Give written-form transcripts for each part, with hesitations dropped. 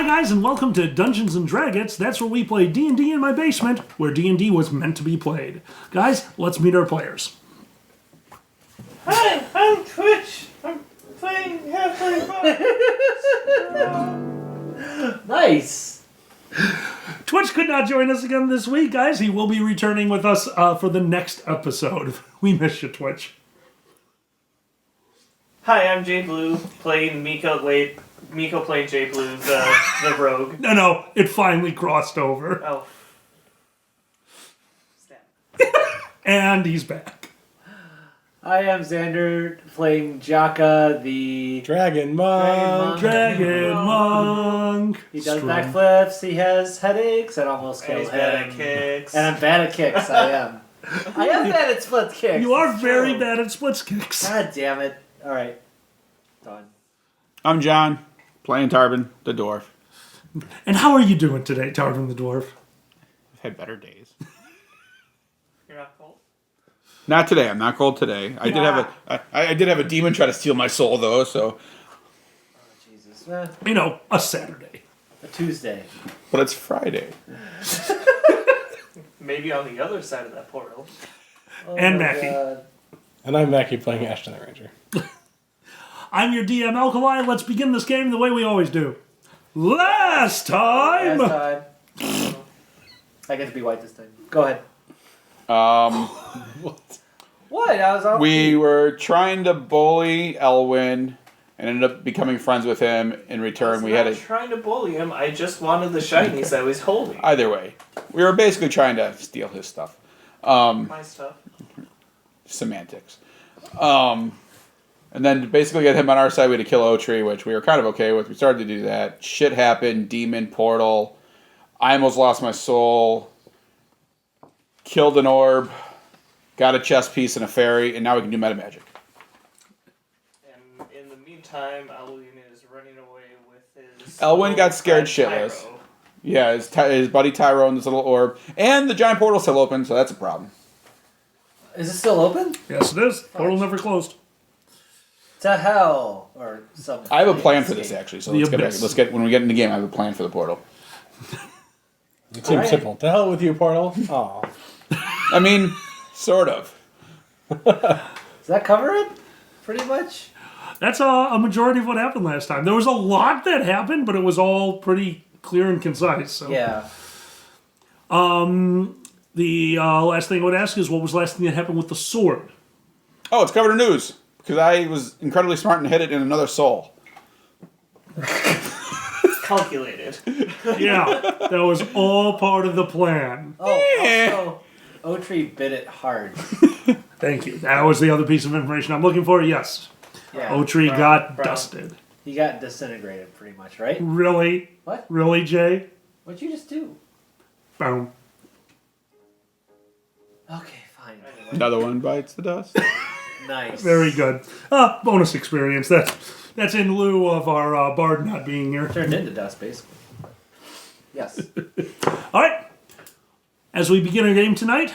Hi guys, and welcome to Dungeons and Draggets. That's where we play D&D in my basement, where D&D was meant to be played. Guys, let's meet our players. Hi, I'm Twitch. I'm playing Half-Life. Nice. Twitch could not join us again this week, guys. He will be returning with us for the next episode. We miss you, Twitch. Hi, I'm Jay Blue, playing Miko. Wait, Miko playing Jay Blue, the rogue. No, it finally crossed over. Oh. Stab. And he's back. I am Xander, playing Jaka, the Dragon Monk. Dragon Monk. He does Strong. backflips, he has headaches, and almost And kills he's him. bad at kicks. And I'm bad at kicks, I am. I am bad at split kicks. You are it's very true. bad at splits kicks. God damn it. Alright. Done. I'm John, playing Tarbin, the dwarf. And how are you doing today, Tarvin the Dwarf? I've had better days. You're not cold? Not today. I'm not cold today. I did have a demon try to steal my soul though. So, Oh, Jesus. You know, a Saturday. A Tuesday. but it's Friday. Maybe on the other side of that portal. Oh And my Mackie. God. And I'm Mackie playing Ashton the Ranger. I'm your DM, Alkali. Let's begin this game the way we always do. Last time! Last time. I get to be white this time. Go ahead. What? I was on. We were trying to bully Elwyn and ended up becoming friends with him. In return, we had not trying to bully him. I just wanted the shinies that I was holding. either way. We were basically trying to steal his stuff. My stuff. Semantics. And then basically get him on our side, we had to kill Otree, which we were kind of okay with. We started to do that. Shit happened. Demon, portal. I almost lost my soul. Killed an orb. Got a chess piece and a fairy, and now we can do meta magic. And in the meantime, Elwyn is running away with his... Elwyn got scared friend shitless. Tyro. Yeah, his buddy Tyrone, this little orb. And the giant portal's still open, so that's a problem. Is it still open? Yes, it is. Portal never closed. To hell. Or something. I have a plan for this, actually, so The let's get back. abyss. Let's get when we get in the game, I have a plan for the portal. It seems Alright. simple. To hell with you, Portal. Oh. I mean, sort of. Does that cover it? Pretty much? That's a majority of what happened last time. There was a lot that happened, but it was all pretty clear and concise. So. Yeah. The last thing I would ask is, what was the last thing that happened with the sword? Oh, it's covered in news. Because I was incredibly smart and hit it in another soul. Calculated. Yeah, that was all part of the plan. Oh, also, Otree bit it hard. Thank you. That was the other piece of information I'm looking for. Yes. Yeah. Otree Brown- got brown. dusted. He got disintegrated, pretty much, right? Really? What? Really, Jay? What'd you just do? Boom. Okay, fine. Another one bites the dust. Nice. Very good. Bonus experience. That's in lieu of our bard not being here. Turned into dust, basically. Yes. All right. As we begin our game tonight,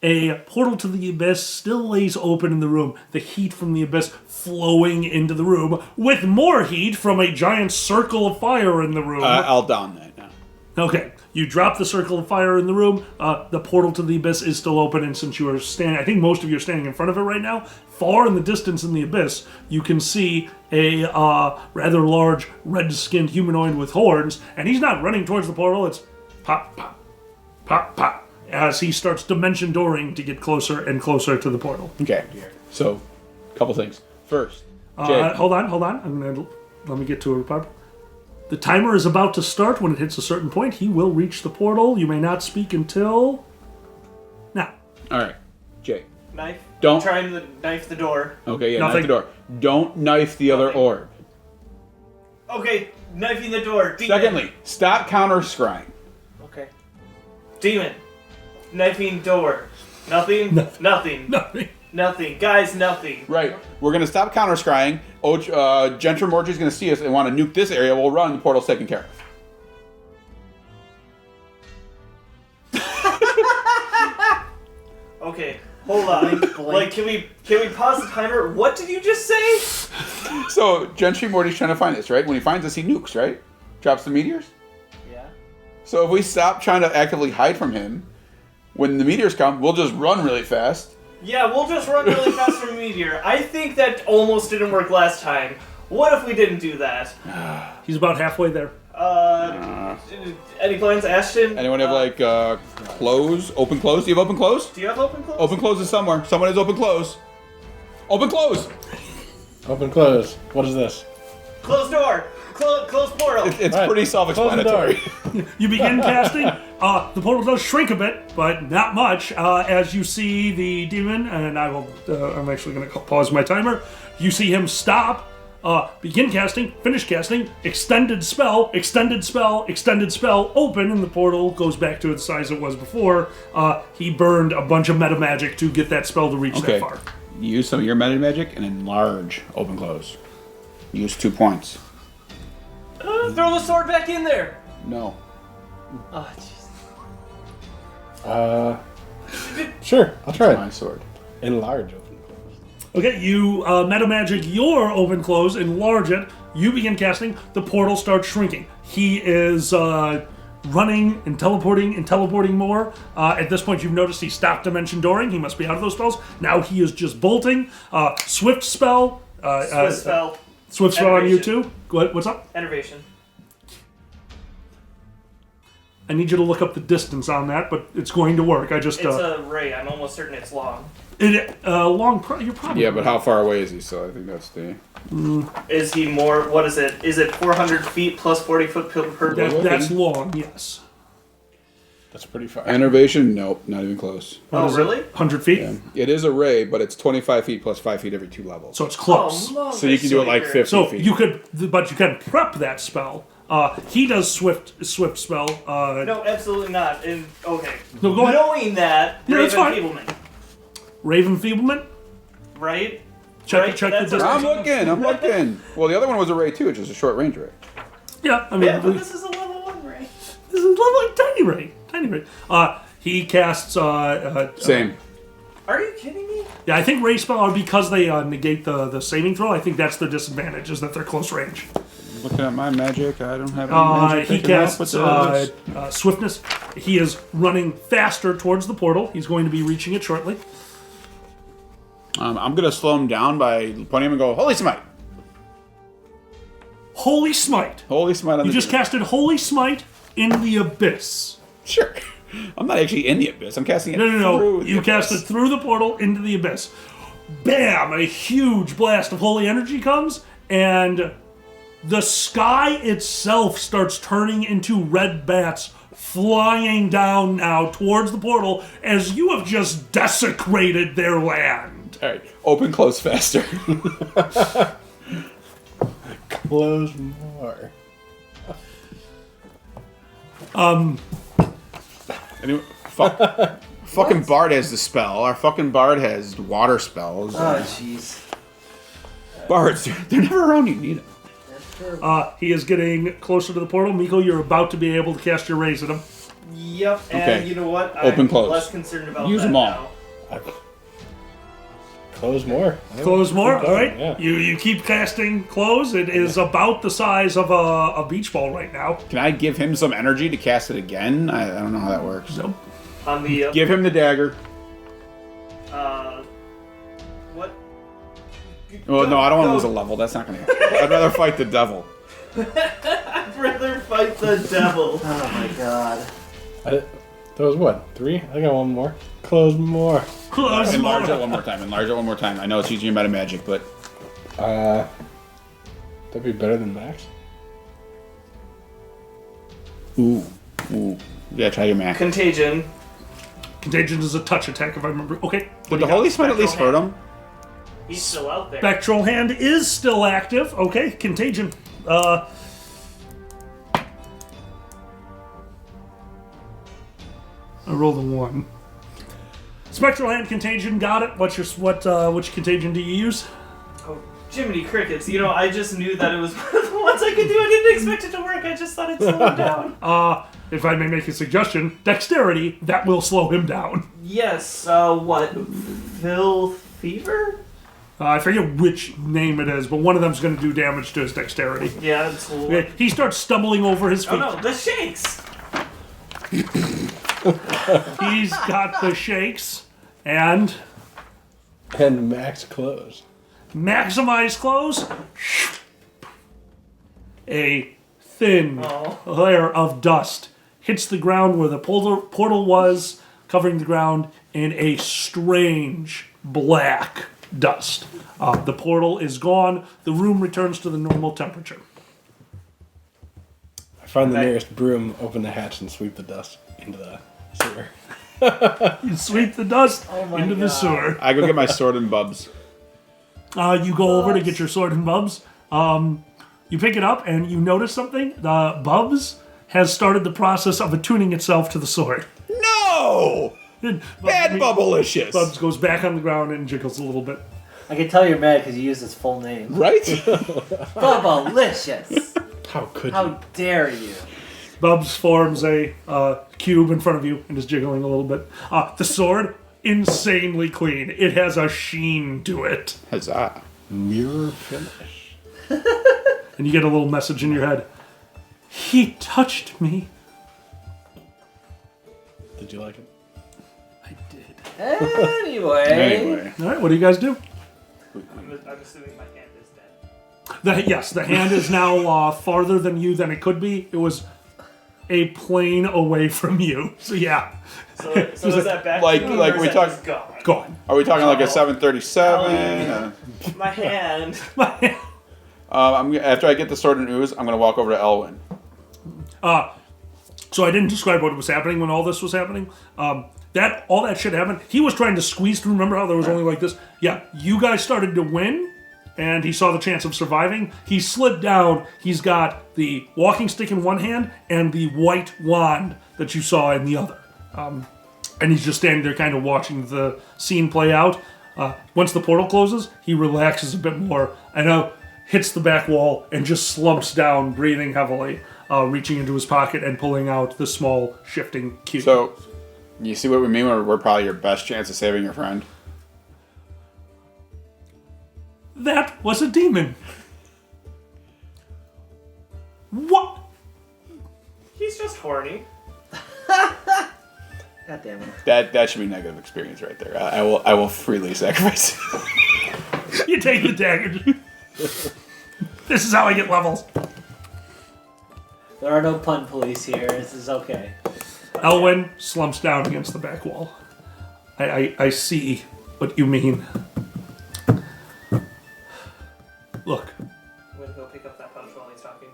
a portal to the abyss still lays open in the room. The heat from the abyss flowing into the room, with more heat from a giant circle of fire in the room. I'll down that now. Okay, you drop the circle of fire in the room. The portal to the abyss is still open, and since you are standing, I think most of you are standing in front of it right now. Far in the distance in the abyss, you can see a rather large red-skinned humanoid with horns, and he's not running towards the portal. It's pop, pop, pop, pop, as he starts dimension dooring to get closer and closer to the portal. Okay. So, a couple things. First, Jay. Hold on. Let me get to it, Bob. The timer is about to start. When it hits a certain point, he will reach the portal. You may not speak until now. All right, Jay. Knife. Don't- Trying to knife the door. Okay, yeah, Nothing. knife the door. Don't knife the other Nothing. orb. Okay, knifing the door. Demon. Secondly, stop counter scrying. Okay. Demon. Knifing door. Nothing? Nothing. Nothing. Nothing. Guys, nothing. Right. We're gonna stop counter scrying. Gentrim Mortry's gonna see us and want to nuke this area. We'll run. The portal's taken care of. Okay, hold on. Like, can we pause the timer? What did you just say? So Gentry Morty's trying to find us, right? When he finds us, he nukes, right? Drops the meteors? Yeah. So if we stop trying to actively hide from him, when the meteors come, we'll just run really fast. Yeah, we'll just run really fast from Meteor. I think that almost didn't work last time. What if we didn't do that? He's about halfway there. Any plans, Ashton? Anyone have like close? Open close? Do you have open close? Do you have open close? Open close is somewhere. Someone has open close. Open close! Open, close. What is this? Close door. Close portal. It's Right. pretty self-explanatory. You begin casting. The portal does shrink a bit, but not much. As you see the demon, and I will. I'm actually going to pause my timer. You see him stop. Begin casting. Finish casting. Extended spell. Extended spell. Extended spell. Open, and the portal goes back to its size it was before. He burned a bunch of meta magic to get that spell to reach Okay. that far. Use some of your meta magic and enlarge open close. Use 2 points. Throw the sword back in there. No. Oh, jeez. Sure, I'll try My it. sword. Enlarge open, close. Okay, you meta magic your open close, enlarge it. You begin casting. The portal starts shrinking. He is running and teleporting more. At this point, you've noticed he stopped dimension dooring. He must be out of those spells. Now he is just bolting. Swift spell. Swift spell. Swift spell on you Enervation. too. Go ahead. What's up? Enervation. I need you to look up the distance on that, but it's going to work. I just It's a ray. I'm almost certain it's long. you're probably Yeah, but how far away is he? So I think that's the... Is he more? What is it? Is it 400 feet plus 40 foot per day? That's long. Yes. That's pretty far. Enervation? Nope, not even close. Oh, really? 100 feet. Yeah. It is a ray, but it's 25 feet plus 5 feet every 2 levels. So it's close. Oh, So you can do it like 50 So feet. you could, but you can prep that spell. He does swift spell. No, absolutely not. And okay. No, go ahead. Knowing that, Yeah, that's Raven fine. Feeblement, Raven Feeblement. right? Check Right, the that's distance. I'm looking. Well, the other one was a ray too, which is a short range ray. Yeah, I mean, Yeah, but this is a level 1 ray. this is like tiny ray. He casts. Same. Are you kidding me? Yeah, I think ray spell are because they negate the saving throw. I think that's their disadvantage is that they're close range. Looking at my magic, I don't have any magic. He that can help casts with this. swiftness. He is running faster towards the portal. He's going to be reaching it shortly. I'm gonna slow him down by pointing him and go, "Holy smite! Holy Smite. Holy smite!" On You the just casted Holy Smite in the abyss. Sure. I'm not actually in the abyss. I'm casting it. No. through the You cast abyss. it through the portal into the abyss. Bam! A huge blast of holy energy comes, and the sky itself starts turning into red bats flying down now towards the portal as you have just desecrated their land. All right. Open, close, faster. Close more. Anyway, fucking Bard has the spell. Our fucking Bard has water spells. Oh, jeez. Bards, they're never around. You need them. He is getting closer to the portal. Miko, you're about to be able to cast your raise at him. Yep. And Okay. you know what? Open, I'm close. less concerned about Use that them all. now. Close more. Close more, Keep all going, right? Yeah. You keep casting close. It is about the size of a beach ball right now. Can I give him some energy to cast it again? I don't know how that works. Nope. On the Give him the dagger. what? Well, no, I don't want to lose a level. That's not going to happen. I'd rather fight the devil. I'd rather fight the devil. Oh my god. That was what? 3? I got one more. Close more. Close Enlarge it more. one more time. Enlarge it one more time. I know it's using meta magic, but That'd be better than max. ooh. Yeah, try your max. Contagion. Contagion is a touch attack, if I remember. Okay. Would the holy smite at least hurt him? He's still out there. Spectral Hand is still active. Okay, Contagion. I rolled a 1. Spectral Hand Contagion, got it. Which contagion do you use? Oh, Jiminy Crickets. You know, I just knew that it was one of the ones I could do. I didn't expect it to work. I just thought it'd slow him down. If I may make a suggestion, Dexterity, that will slow him down. Yes, what? Phil Fever? I forget which name it is, but one of them's going to do damage to his dexterity. Yeah, it's cool. Okay, he starts stumbling over his feet. Oh no, the shakes! He's got the shakes and max close. maximize close. A thin Oh. layer of dust hits the ground where the portal was, covering the ground in a strange black dust. The portal is gone. The room returns to the normal temperature. I find the nearest broom, open the hatch, and sweep the dust into the sewer. You sweep the dust Oh my into the God. sewer. I go get my sword and bubs. You go over to get your sword and Bubs. You pick it up and you notice something. The Bubs has started the process of attuning itself to the sword. No! Bad bubblicious. Bubs goes back on the ground and jiggles a little bit. I can tell you're mad because you used his full name. Right? Bubblicious. How could you? How dare you? Bubs forms a cube in front of you and is jiggling a little bit. The sword, insanely clean. It has a sheen to it. Huzzah. Mirror finish. And you get a little message in your head. He touched me. Did you like it? I did. Anyway. Anyway. All right, what do you guys do? I'm assuming my hand is dead. Yes, the hand is now farther than you than it could be. It was a plane away from you. So yeah, So is that back Like- to me, like or is we that talk- just gone? gone. Are we talking like a Oh. 737? My hand. After I get the sword and ooze, I'm going to walk over to Elwyn. So I didn't describe what was happening when all this was happening. All that shit happened. He was trying to squeeze through. Remember how there was only like this? Yeah, you guys started to win, and he saw the chance of surviving. He slid down. He's got the walking stick in one hand and the white wand that you saw in the other. And he's just standing there kind of watching the scene play out. Once the portal closes, he relaxes a bit more and hits the back wall and just slumps down, breathing heavily, reaching into his pocket and pulling out the small shifting cube. So, you see what we mean when we're probably your best chance of saving your friend? That was a demon. What? He's just horny. God damn it. That should be negative experience right there. I will freely sacrifice. You take the dagger. This is how I get levels. There are no pun police here. This is okay. Elwyn slumps down against the back wall. I see what you mean. Look, I'm gonna go pick up that punch while he's talking.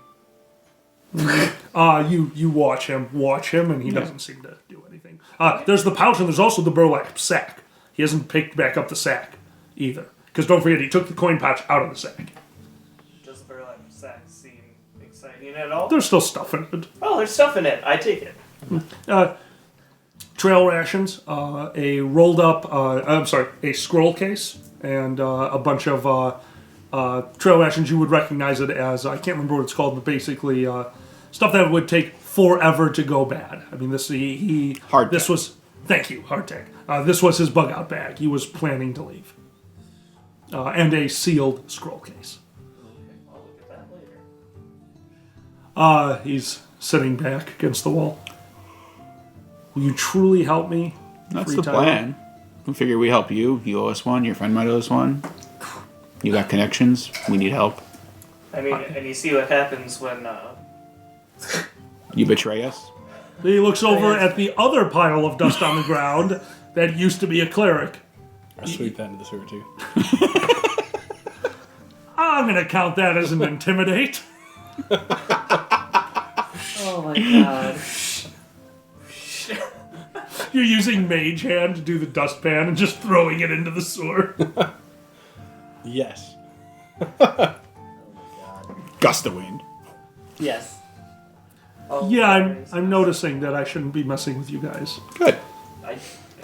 you watch him, and he doesn't seem to do anything. There's the pouch, and there's also the burlap sack. He hasn't picked back up the sack either. Because don't forget, he took the coin pouch out of the sack. Does the burlap sack seem exciting at all? There's still stuff in it. Oh, there's stuff in it. I take it. Trail rations, a rolled up, a scroll case, and a bunch of trail rations. You would recognize it as, I can't remember what it's called, but basically stuff that would take forever to go bad. I mean, Hardtack. Thank you, hardtack. This was his bug out bag. He was planning to leave. And a sealed scroll case. I'll look at that later. He's sitting back against the wall. Will you truly help me? That's Free the time? plan. We figure we help you. You owe us one. Your friend might owe us one. You got connections. We need help. I mean, and you see what happens when You betray us. He looks over at the other pile of dust on the ground that used to be a cleric. I sweep that into the sewer too. I'm going to count that as an intimidate. Oh my god. You're using mage hand to do the dustpan and just throwing it into the sewer. Yes. Gust of wind. Yes. oh, Yeah, I'm noticing that I shouldn't be messing with you guys. Good. I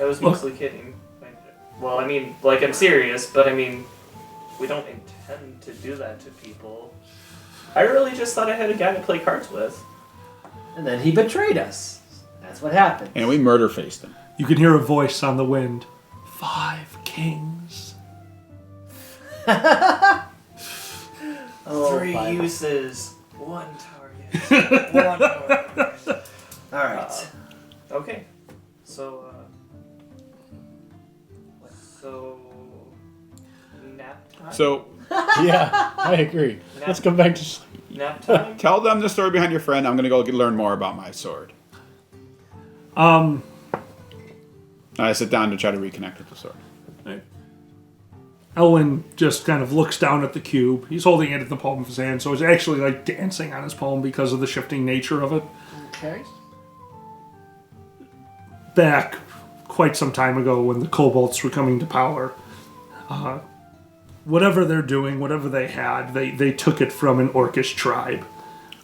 was mostly kidding. Well, I mean, like, I'm serious, but I mean, we don't intend to do that to people. I really just thought I had a guy to play cards with. And then he betrayed us. That's what happened. And we murder faced him. You can hear a voice on the wind. 5 kings. Oh, 3 fine. uses, 1 target. 1 target. All right. Okay. So, nap time? So Yeah, I agree. Let's go back to sleep. Nap time? tell them the story behind your friend. I'm gonna go learn more about my sword. I sit down to try to reconnect with the sword. Elwin just kind of looks down at the cube. He's holding it in the palm of his hand, so he's actually like dancing on his palm because of the shifting nature of it. Okay. Back quite some time ago when the kobolds were coming to power, whatever they're doing, whatever they had, they took it from an orcish tribe.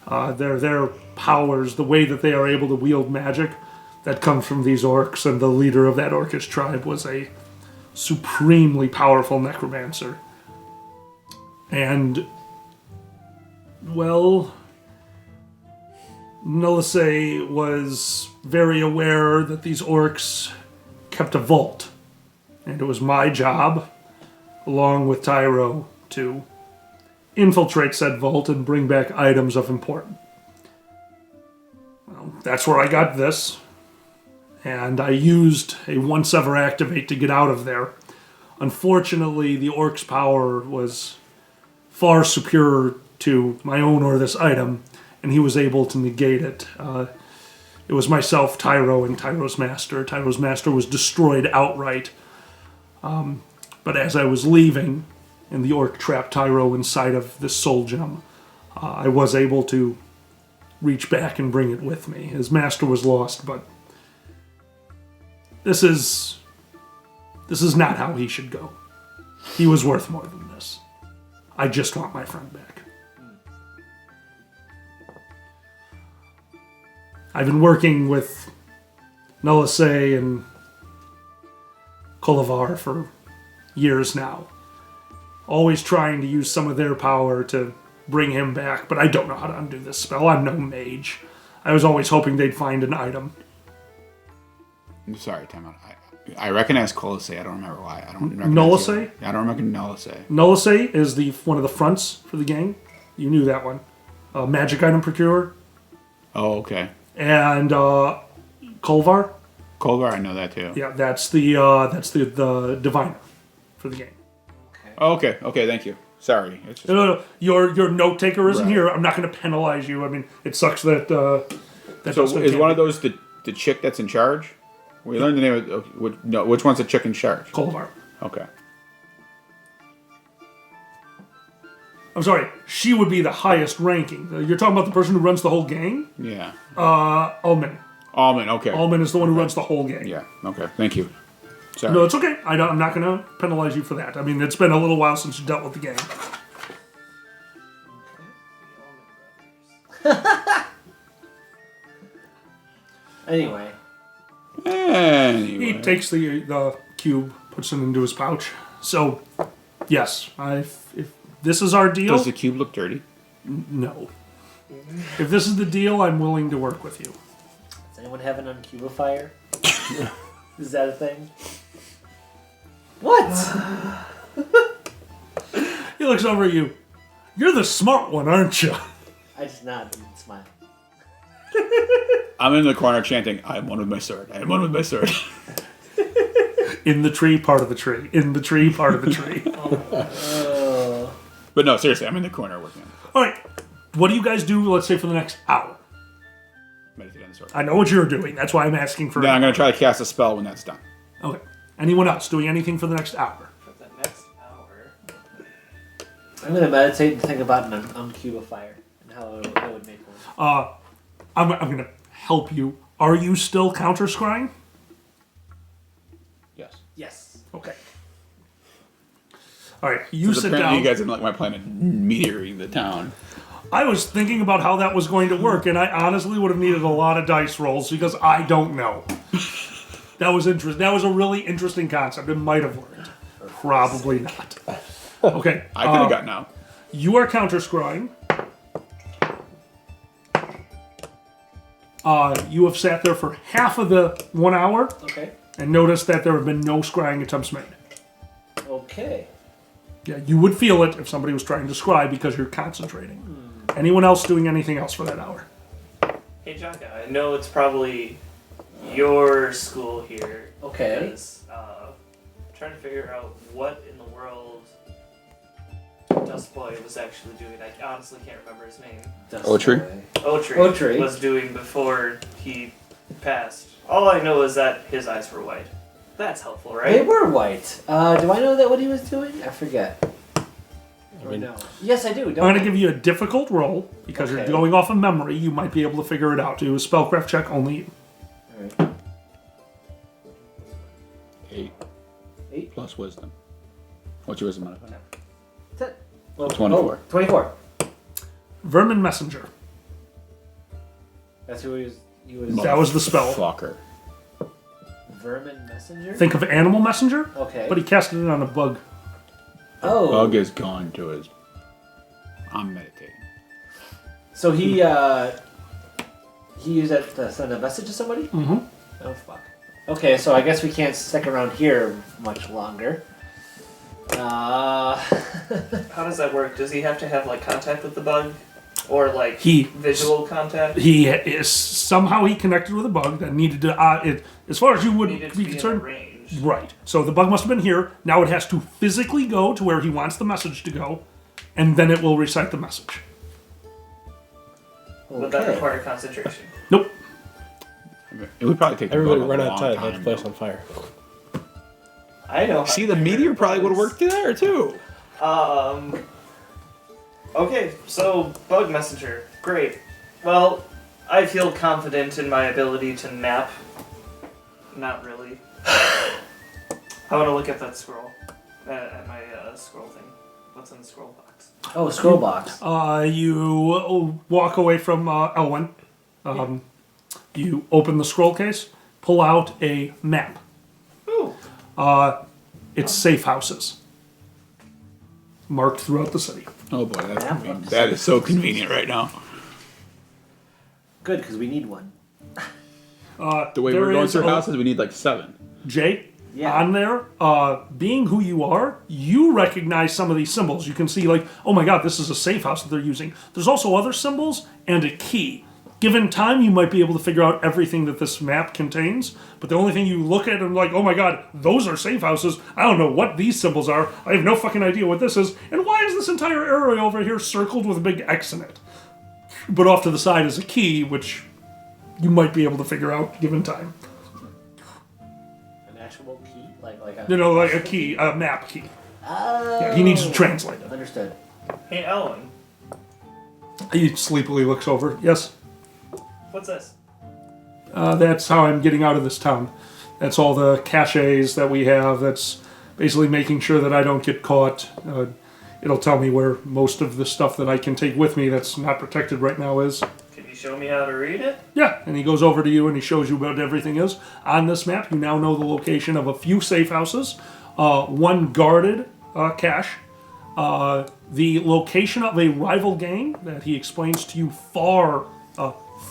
Their powers, the way that they are able to wield magic, that comes from these orcs, and the leader of that orcish tribe was a supremely powerful necromancer. And, well, Nullise was very aware that these orcs kept a vault. And it was my job, along with Tyro, to infiltrate said vault and bring back items of importance. Well, that's where I got this. And I used a once ever activate to get out of there. Unfortunately, the orc's power was far superior to my own or this item, and he was able to negate it. It was myself, Tyro, and Tyro's master. Tyro's master was destroyed outright. But as I was leaving, and the orc trapped Tyro inside of this soul gem, I was able to reach back and bring it with me. His master was lost, but This is not how he should go. He was worth more than this. I just want my friend back. I've been working with Nullise and Kolavar for years now. Always trying to use some of their power to bring him back, but I don't know how to undo this spell. I'm no mage. I was always hoping they'd find an item. I'm sorry, time out. I recognize Colisee. I don't remember why. I don't recognize Nullise? I don't remember Nullise. Nullise is one of the fronts for the gang. You knew that one. Magic item procurer. Oh, okay. And Kolvar. Kolvar, I know that too. Yeah, that's the diviner for the game. Oh, okay. Okay, thank you. Sorry. It's just, No. Your note taker isn't Right. here. I'm not going to penalize you. I mean, it sucks that. That so Dustin is can't one of be- those the chick that's in charge? We learned the name of which one's the chick in charge? Kolvar. Okay. I'm sorry. She would be the highest ranking. You're talking about the person who runs the whole gang. Yeah. Alman. Almond. Okay. Alman is the one who runs the whole gang. Yeah. Okay. Thank you. Sorry. No, it's okay. I'm not going to penalize you for that. I mean, it's been a little while since you dealt with the gang. Anyway. Anyway. He takes the cube, puts it into his pouch. So, yes, if this is our deal, Does the cube look dirty? no. If this is the deal, I'm willing to work with you. Does anyone have an uncubifier? Is that a thing? What? He looks over at you. You're the smart one, aren't you? I just nod and smile. I'm in the corner chanting, "I am one with my sword. I am one with my sword." In the tree, part of the tree. In the tree, part of the tree. But no, seriously, I'm in the corner working on it. All right. What do you guys do, let's say, for the next hour? Meditate on the sword. I know what you're doing. That's why I'm asking for... Then I'm going to try to cast a spell when that's done. Okay. Anyone else doing anything for the next hour? For the next hour. I'm going to meditate and think about an uncubifier and how I would make one. I'm going to help you. Are you still counter-scrying? Yes. Yes. Okay. All right. You So sit apparently down. you guys didn't like my plan of meteoring the town. I was thinking about how that was going to work, and I honestly would have needed a lot of dice rolls because I don't know. That was interesting. That was a really interesting concept. It might have worked. Probably not. Okay. I could have gotten out. You are counter-scrying. You have sat there for half of the 1 hour Okay. and noticed that there have been no scrying attempts made. Okay. Yeah, you would feel it if somebody was trying to scry because you're concentrating. Anyone else doing anything else for that hour? Hey, Jaka, I know it's probably your school here. Okay. Is, trying to figure out what in the world Dust Boy was actually doing. I honestly can't remember his name. Otri? Otri was doing before he passed. All I know is that his eyes were white. That's helpful, right? They were white. Do I know that what he was doing? I forget. I mean, No. Yes, I do. I'm going to give you a difficult roll because you're Okay. going off of memory. You might be able to figure it out. Do a spellcraft check only you. Alright. 8 8? plus wisdom. What's your wisdom modifier? 10. Oh, 24. 24. Vermin Messenger. That's who he was. That was the spell. Fucker. Vermin Messenger? Think of Animal Messenger, Okay. but he casted it on a bug. Oh. Bug is gone to his. I'm meditating. So he used that to send a message to somebody? Mm-hmm. Oh, fuck. Okay, so I guess we can't stick around here much longer. How does that work? Does he have to have like contact with the bug, or like He- visual contact? He is somehow he connected with a bug that needed to. As far as you would Needed to be be in concerned, range. right? So the bug must have been here. Now it has to physically go to where he wants the message to go, and then it will recite the message. Would that Okay. require concentration? Nope. It would probably take the everybody bug a run long outside. time, Light the place though. on fire. I know. how See, to the figure meteor probably would have bugs. worked there too. Okay, so bug messenger, great. Well, I feel confident in my ability to nap. Not really. I want to look at that scroll, at my scroll thing. What's in the scroll box? Oh, scroll box. You walk away from Elwyn. You open the scroll case, pull out a map. Ooh. It's safe houses marked throughout the city. Oh boy, that's Yeah. convenient. That is so convenient right now. Good, because we need one. The way There we're going is through a- houses, we need like 7. Jay, Yeah. on there, being who you are, you recognize some of these symbols. You can see, like, oh my god, this is a safe house that they're using. There's also other symbols and a key. Given time, you might be able to figure out everything that this map contains, but the only thing you look at and like, oh my god, those are safe houses. I don't know what these symbols are. I have no fucking idea what this is. And why is this entire area over here circled with a big X in it? But off to the side is a key, which you might be able to figure out given time. An actual key? Like a... You know, like a key, a map key. Oh. Yeah, he needs to translate it. Understood. Hey, Ellen, He sleepily looks over. Yes, what's this? that's how I'm getting out of this town. That's all the caches that we have. That's basically making sure that I don't get caught. It'll tell me where most of the stuff that I can take with me that's not protected right now is. Can you show me how to read it? Yeah, and he goes over to you and he shows you what everything is. On this map, you now know the location of a few safe houses, one guarded cache, the location of a rival gang that he explains to you far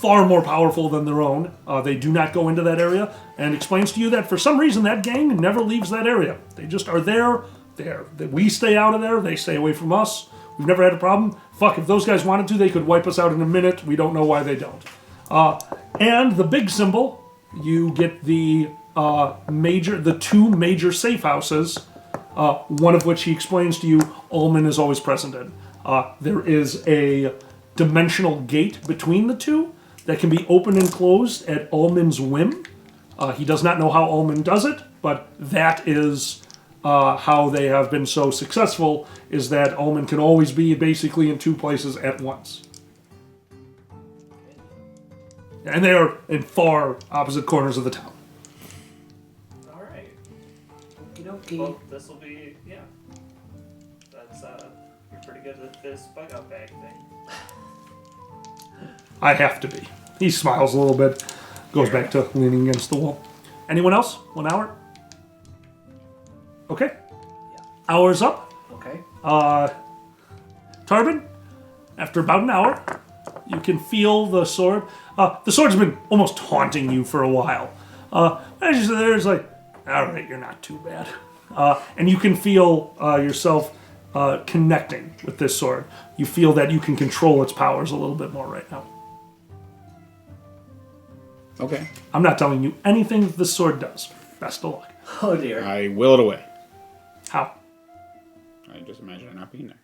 more powerful than their own. They do not go into that area, and explains to you that for some reason that gang never leaves that area. They just are there. We stay out of there. They stay away from us. We've never had a problem. Fuck, if those guys wanted to, they could wipe us out in a minute. We don't know why they don't. And the big symbol, you get the two major safe houses, one of which he explains to you Ullman is always present in. There is a dimensional gate between the two that can be opened and closed at Ullman's whim. He does not know how Ullman does it, but that is how they have been so successful, is that Ullman can always be basically in two places at once. And they are in far opposite corners of the town. Alright. Okey-dokey. Well, this will be, yeah. That's, you're pretty good at this bug out bag thing. I have to be. He smiles a little bit, goes back to leaning against the wall. Anyone else? 1 hour? Okay. Yeah. Hour's up. Okay. Tarbin, after about an hour, you can feel the sword. The sword's been almost haunting you for a while. As you sit there, it's like, all right, you're not too bad. And you can feel yourself connecting with this sword. You feel that you can control its powers a little bit more right now. Okay. I'm not telling you anything that this sword does. Best of luck. Oh dear. I will it away. How? I just imagine it not being there.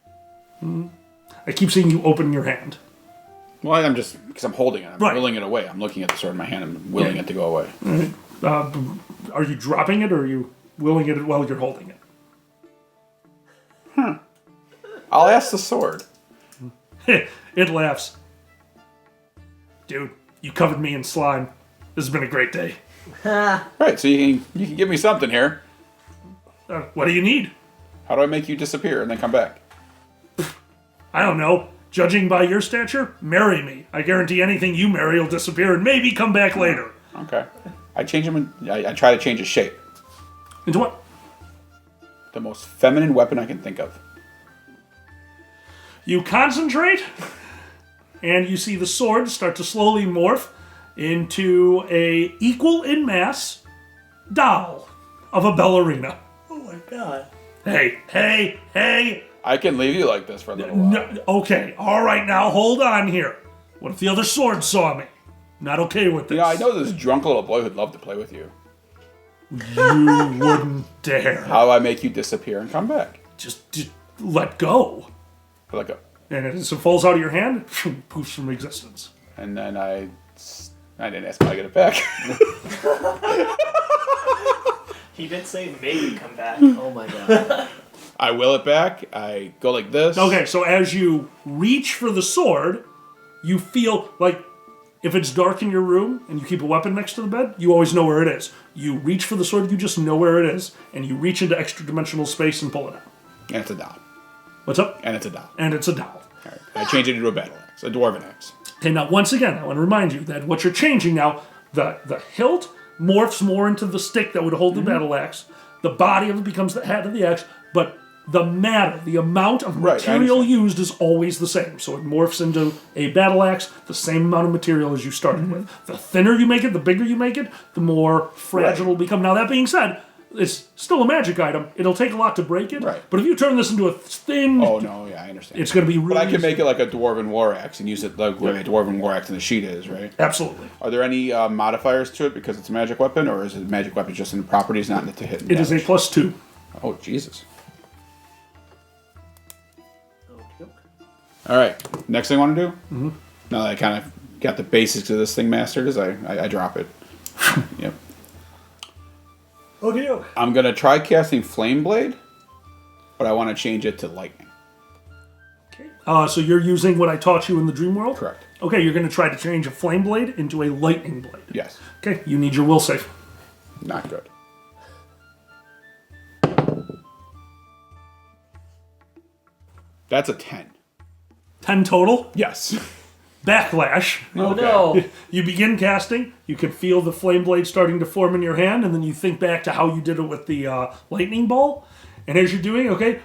I keep seeing you open your hand. Well, I'm just because I'm holding it. I'm Right. willing it away. I'm looking at the sword in my hand. I'm willing it to go away. Are you dropping it or are you willing it while you're holding it? I'll ask the sword. It laughs. Dude, you covered me in slime. This has been a great day. Right. So you can give me something here. What do you need? How do I make you disappear and then come back? I don't know. Judging by your stature, marry me. I guarantee anything you marry will disappear and maybe come back later. Okay. I change him. I try to change his shape. Into what? The most feminine weapon I can think of. You concentrate, and you see the sword start to slowly morph into a equal in mass doll of a ballerina. Oh my god. Hey. I can leave you like this for a little while. No, okay, all right, now hold on here. What if the other sword saw me? Not okay with this. Yeah, I know this drunk little boy who'd love to play with you. You wouldn't dare. How do I make you disappear and come back? Just let go. Like a, And as it falls out of your hand, poofs from existence. and then I didn't ask how I get it back. He did say maybe come back. Oh my god. I will it back. I go like this. Okay, so as you reach for the sword, you feel like if it's dark in your room and you keep a weapon next to the bed, you always know where it is. You reach for the sword, you just know where it is, and you reach into extra dimensional space and pull it out. And it's a doll. What's up? And it's a doll. And it's a doll. All right. I change it into a battle axe, a dwarven axe. Okay, now once again, I want to remind you that what you're changing now, the hilt morphs more into the stick that would hold the battle axe. The body of it becomes the head of the axe, but the matter, the amount of Right, I material understand. used is always the same. So it morphs into a battle axe, the same amount of material as you started with. The thinner you make it, the bigger you make it, the more fragile it'll become. Now that being said, it's still a magic item. It'll take a lot to break it. Right. But if you turn this into a thin, Oh no, yeah, I understand. it's going to be really But I can make it like a dwarven war axe and use it like where a dwarven war axe in the sheet is, right? Absolutely. Are there any modifiers to it because it's a magic weapon, or is it a magic weapon just in the properties, not in the to hit? And It is a damage? +2. Oh Jesus! Okay. All right, next thing I want to do. Mm-hmm. Now that I kind of got the basics of this thing mastered, is I drop it. Yep. Okay. I'm gonna try casting Flame Blade, but I want to change it to lightning. So you're using what I taught you in the dream world? Correct. Okay, you're going to try to change a flame blade into a lightning blade. Yes. Okay, you need your will save. Not good. That's a 10. 10 total. Yes. Backlash. Oh no. You begin casting, you can feel the flame blade starting to form in your hand, and then you think back to how you did it with the lightning ball. And as you're doing, okay,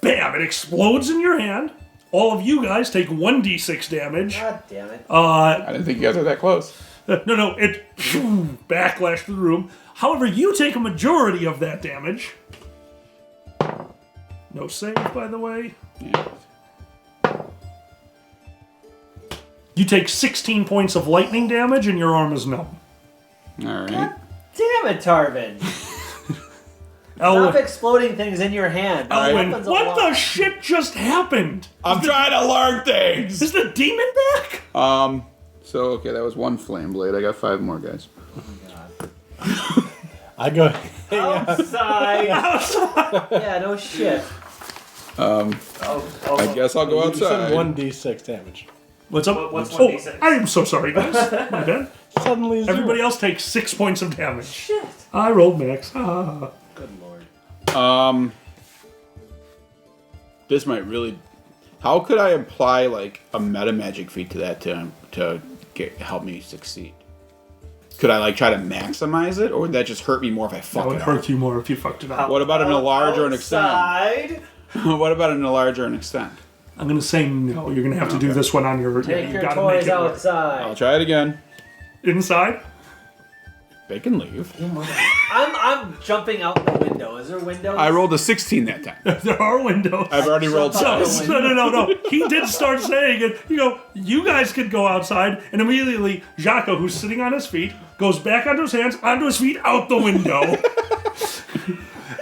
bam, it explodes in your hand. All of you guys take 1d6 damage. God damn it. I didn't think you guys were that close. No, it backlash through the room. However, you take a majority of that damage. No save, by the way. Yeah. You take 16 points of lightning damage, and your arm is numb. All right. God damn it, Tarvin. Stop Elwin, exploding things in your hand. That Elwin, happens a what lot. the shit just happened? I'm trying to learn things. Is the demon back? So okay, that was one Flame Blade. I got 5 more guys. I go. Outside. Yeah, no shit. I guess I'll go You said outside. 1d6 damage. What's up? What's Oh, 1d6? I am so sorry, guys. My bad. Suddenly, zero. Everybody else takes 6 points of damage. Shit. I rolled max. Ah. Good lord. This might really. How could I apply like a meta magic feat to that to help me succeed? Could I like try to maximize it, or would that just hurt me more if I That fuck would it up? hurt you more if you fucked it up. What about an enlarge or an extend? Outside. What about an enlarge or an extend? I'm going to say no. You're going to have to do Okay. this one on your... Take you your gotta make toys it work. outside. I'll try it again. Inside? They can leave. I'm jumping out the window. Is there windows? I rolled a 16 that time. There are windows. I've already rolled Jump out six. the No. He did start saying it. You guys could go outside, and immediately Jacques, who's sitting on his feet, goes back onto his hands, onto his feet, out the window.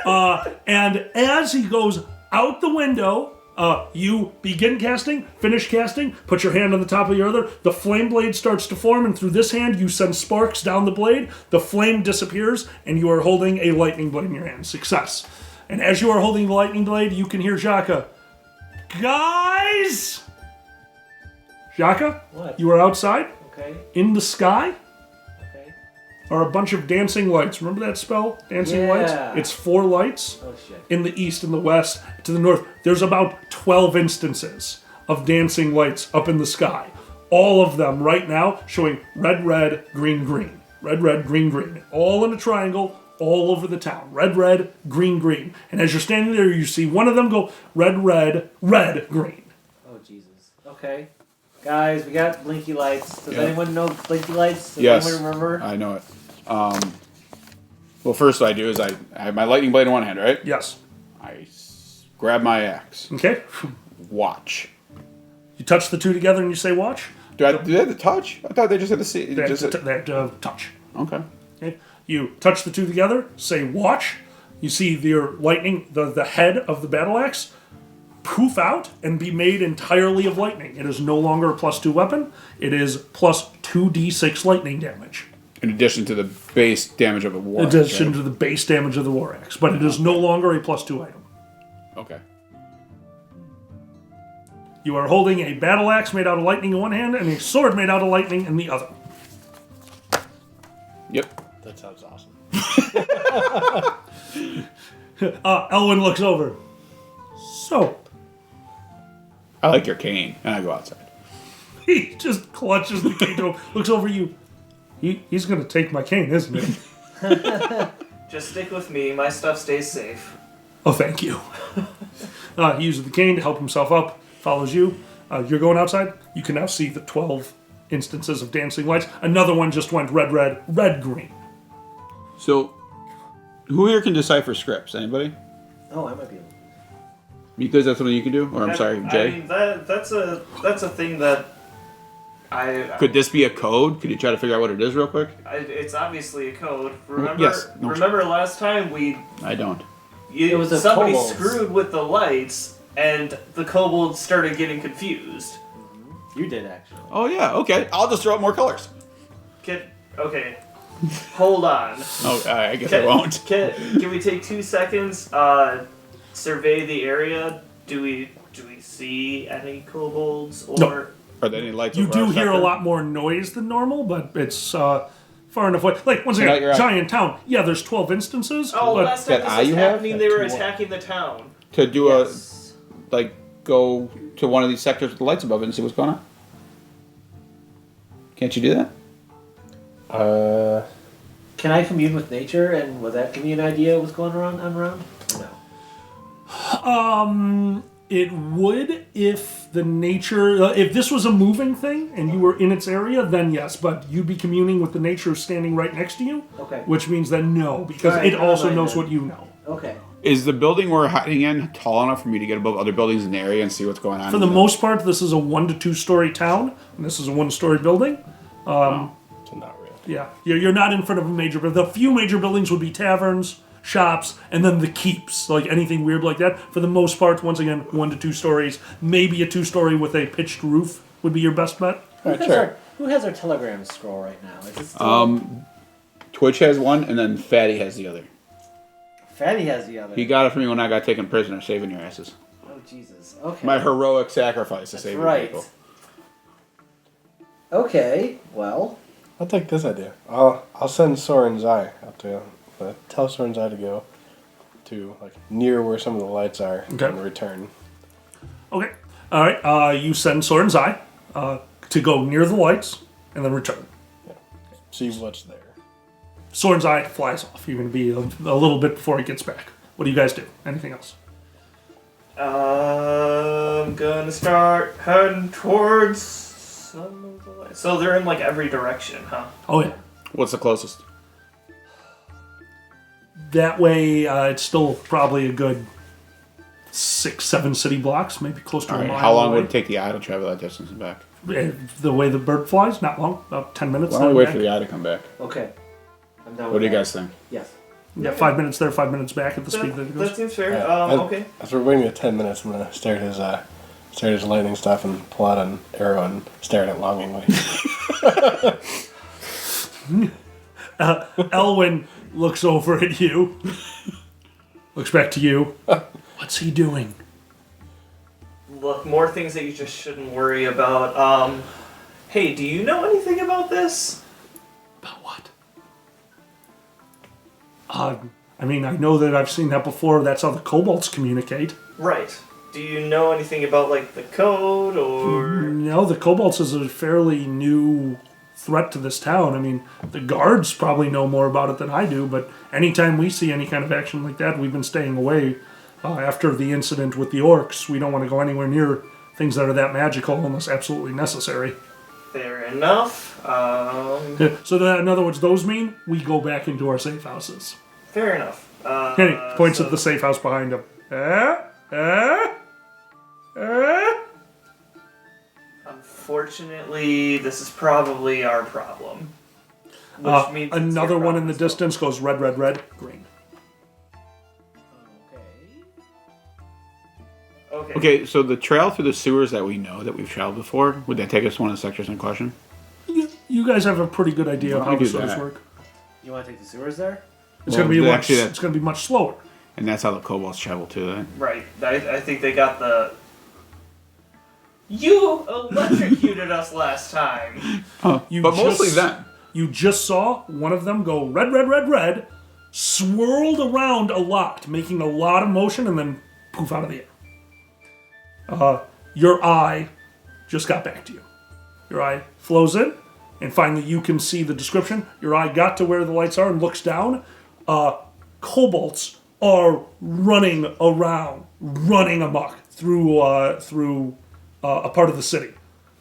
And as he goes out the window, you begin casting, finish casting, put your hand on the top of your other, the flame blade starts to form, and through this hand you send sparks down the blade, the flame disappears, and you are holding a lightning blade in your hand. Success. And as you are holding the lightning blade, you can hear Jaka. Guys! Jaka, What? you are outside. Okay. In the sky Okay. are a bunch of dancing lights. Remember that spell? Dancing Yeah. lights? It's 4 lights. Oh shit. In the east and the west, to the north, there's about 12 instances of dancing lights up in the sky. All of them right now showing red, red, green, green. Red, red, green, green. All in a triangle, all over the town. Red, red, green, green. And as you're standing there, you see one of them go red, red, red, green. Oh Jesus. Okay. Guys, we got blinky lights. Does Yeah. anyone know blinky lights? Does Yes. anyone remember? I know it. Well, first what I do is I have my lightning blade in one hand, right? Yes. I grab my axe. Okay. Watch. You touch the two together and you say watch. Do they have to touch? I thought they just had to see. They have Just to, they have to touch. okay. Okay. You touch the two together, say watch. You see your lightning, the head of the battle axe, poof out and be made entirely of lightning. It is no longer a +2 weapon. It is plus 2d6 lightning damage. In addition to the base damage of a war. In addition right? to the base damage of the war axe. But it is no longer a +2 item. Okay. You are holding a battle axe made out of lightning in one hand and a sword made out of lightning in the other. Yep. That sounds awesome. Elwyn looks over. So, I like your cane, and I go outside. he just clutches the cane to him, looks over you. He's going to take my cane, isn't he? Just stick with me. My stuff stays safe. Oh, thank you. He uses the cane to help himself up, follows you. You're going outside. You can now see the 12 instances of dancing lights. Another one just went red, red, red, green. So, who here can decipher scripts? Anybody? Oh, I might be able. Because that's something you can do? Or I'm sorry, Jay? I mean, that's a thing that Could this be a code? Could you try to figure out what it is real quick? it's obviously a code. Remember? Yes. No. Remember last time I don't. It was a somebody kobolds. screwed with the lights, and the kobolds started getting confused. You did actually. Oh, yeah, okay. I'll just throw out more colors. Okay. Hold on. Oh, I guess I won't. Can we take 2 seconds? Survey the area. Do we see any kobolds or? No. Are there any lights You over do our hear a sector? lot more noise than normal, but it's far enough away. Like, once You're again, not- giant town. Yeah, there's 12 instances. Oh, but last time That this eye was you have? happening, they were That's more. attacking the town. To do Yes. go to one of these sectors with the lights above it and see what's going on? Can't you do that? Can I commune with nature, and will that give me an idea of what's going on around? No. It would if the nature, if this was a moving thing and you were in its area, then yes. But you'd be communing with the nature standing right next to you, Okay. which means that no, because Alright, it also never mind knows then. what you know. Okay. Is the building we're hiding in tall enough for me to get above other buildings in the area and see what's going on? For the most part, this is a 1 to 2 story town, and this is a 1-story building. So not real. Yeah, you're not in front of a major, but the few major buildings would be taverns, shops, and then the keeps, like anything weird like that. For the most part, once again, 1 to 2 stories. Maybe a 2-story with a pitched roof would be your best bet. Who has our telegram scroll right now? Is it still Twitch has one, and then Fatty has the other. Fatty has the other. He got it from me when I got taken prisoner, saving your asses. Oh Jesus. Okay. My heroic sacrifice to That's save right. people. Okay. Well. I'll take this idea. I'll send Soren's Eye out to tell Soren's Eye to go to like near where some of the lights are Okay. and return. Okay, all right. You send Soren's Eye to go near the lights and then return. See what's there. Soren's Eye flies off. You're going to be a little bit before it gets back. What do you guys do? Anything else? I'm gonna start heading towards some of the lights. So they're in like every direction, huh? Oh yeah. What's the closest? that way, it's still probably a good 6-7 city blocks, maybe close to All a right. mile. How long away. would it take the eye to travel that distance and back? The way the bird flies, not long, about 10 minutes. Why don't we then wait back. for the eye to come back? Okay. I'm done What with do you that. guys think? Yes. Yeah, 5 minutes there, 5 minutes back at the speed that it That goes. seems fair. Yeah, Okay. As we're waiting at 10 minutes, I'm gonna start his lightning stuff and pull out an arrow and stare at it longingly. Elwyn looks over at you, looks back to you. What's he doing? Look, more things that you just shouldn't worry about. Hey, do you know anything about this? About what? I mean, I know that I've seen that before. That's how the kobolds communicate. Right. Do you know anything about, like, the code, or... No, the kobolds is a fairly new threat to this town. I mean, the guards probably know more about it than I do, but anytime we see any kind of action like that, we've been staying away. After the incident with the orcs, we don't want to go anywhere near things that are that magical unless absolutely necessary. Fair enough. So that, in other words, those mean we go back into our safe houses. Fair enough. Kenny points so- at the safe house behind him. Unfortunately, this is probably our problem. Which means it's Another your one in problem the as well. distance goes red, red, red, green. Okay. Okay, so the trail through the sewers that we know that we've traveled before, would that take us to one of the sectors in question? You guys have a pretty good idea of Why how don't we the do sewers that? work. You want to take the sewers there? It's Well, going to be actually, it's going to be much slower. And that's how the kobolds travel too, then. Right. I think they got the... You electrocuted us last time. You But mostly just- them. You just saw one of them go red, red, red, red, swirled around a lot, making a lot of motion, and then poof out of the air. Your eye just got back to you. Your eye flows in, and finally you can see the description. Your eye got to where the lights are and looks down. Kobolds are running around, running amok through a part of the city.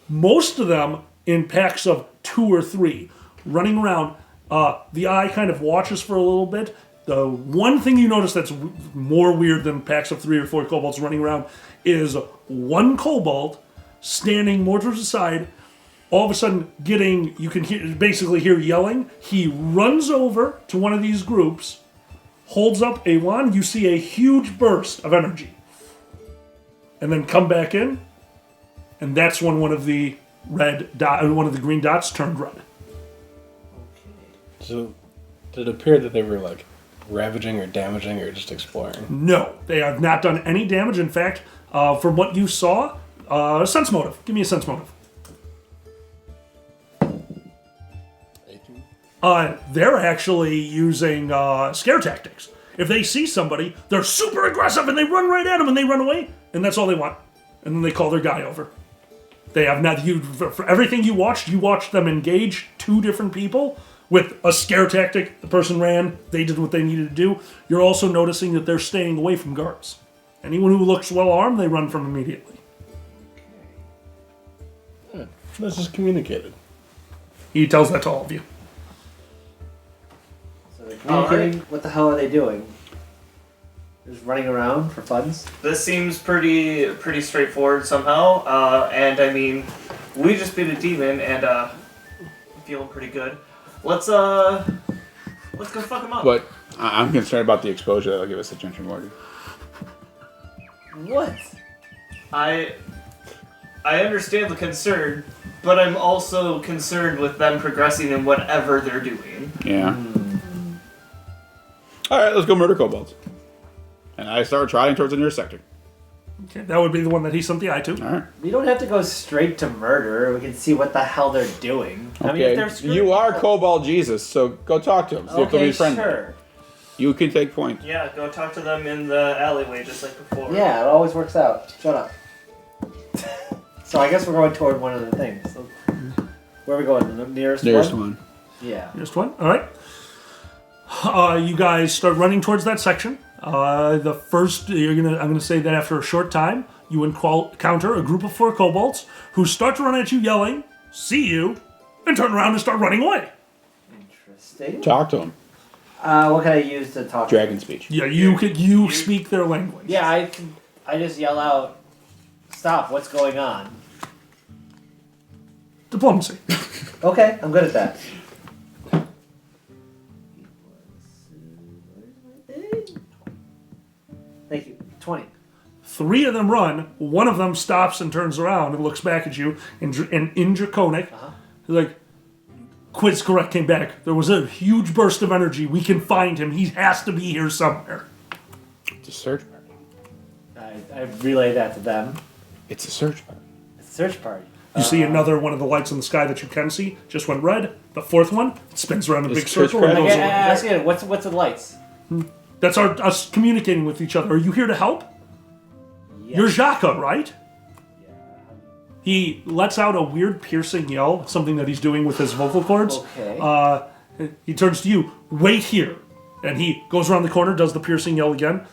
Most of them in packs of 2 or 3, running around. The eye kind of watches for a little bit. The one thing you notice that's more weird than packs of 3 or 4 kobolds running around is one kobold standing more towards the side. All of a sudden, you can basically hear yelling. He runs over to one of these groups, holds up a wand. You see a huge burst of energy, and then come back in, and that's when one of the green dots turned red. So, did it appear that they were like ravaging or damaging or just exploring? No, they have not done any damage. In fact, from what you saw, sense motive. Give me a sense motive. 18? They're actually using scare tactics. If they see somebody, they're super aggressive and they run right at them and they run away, and that's all they want. And then they call their guy over. They have not. For everything you watched them engage 2 different people with a scare tactic. The person ran. They did what they needed to do. You're also noticing that they're staying away from guards. Anyone who looks well armed, they run from immediately. Yeah, this is communicated. He tells that to all of you. So they're communicating. What the hell are they doing? Just running around for funds? This seems pretty straightforward somehow. And I mean, we just beat a demon, and I'm feeling pretty good. Let's go fuck him up. But I'm concerned about the exposure that'll give us to Gentry Morty. What? I understand the concern, but I'm also concerned with them progressing in whatever they're doing. Yeah. Alright, let's go murder kobolds. And I start trotting towards the nearest sector. Okay, that would be the one that he sent the eye to. Alright. We don't have to go straight to murder. We can see what the hell they're doing. I mean, if they're Okay, screwing you are people- Kobold Jesus, so go talk to him. See if they'll Okay, be friendly. sure. You can take points. Yeah, go talk to them in the alleyway just like before. Yeah, it always works out. Shut up. So I guess we're going toward one of the things. So, where are we going? The nearest One. Yeah. Just one. All right. You guys start running towards that section. The first, I'm gonna say that after a short time, you encounter a group of 4 kobolds who start to run at you, yelling, see you, and turn around and start running away. Interesting. Talk to him. What can I use to talk? Dragon speech. Yeah, you speak their language. Yeah, I just yell out, "Stop! What's going on?" Diplomacy. Okay, I'm good at that. Thank you. 20. 3 of them run. One of them stops and turns around and looks back at you in Draconic. He's like, Quiz correct came back. There was a huge burst of energy. We can find him. He has to be here somewhere. It's a search party. I relay that to them. It's a search party. It's a search party. You see another one of the lights in the sky that you can see just went red. The 4th one spins around in a big Just circle Quiz and I goes get, away. ask again, what's with the lights? That's us communicating with each other. Are you here to help? Yes. You're Jaka, right? Yeah. He lets out a weird piercing yell, something that he's doing with his vocal cords. Okay. He turns to you, wait here. And he goes around the corner, does the piercing yell again.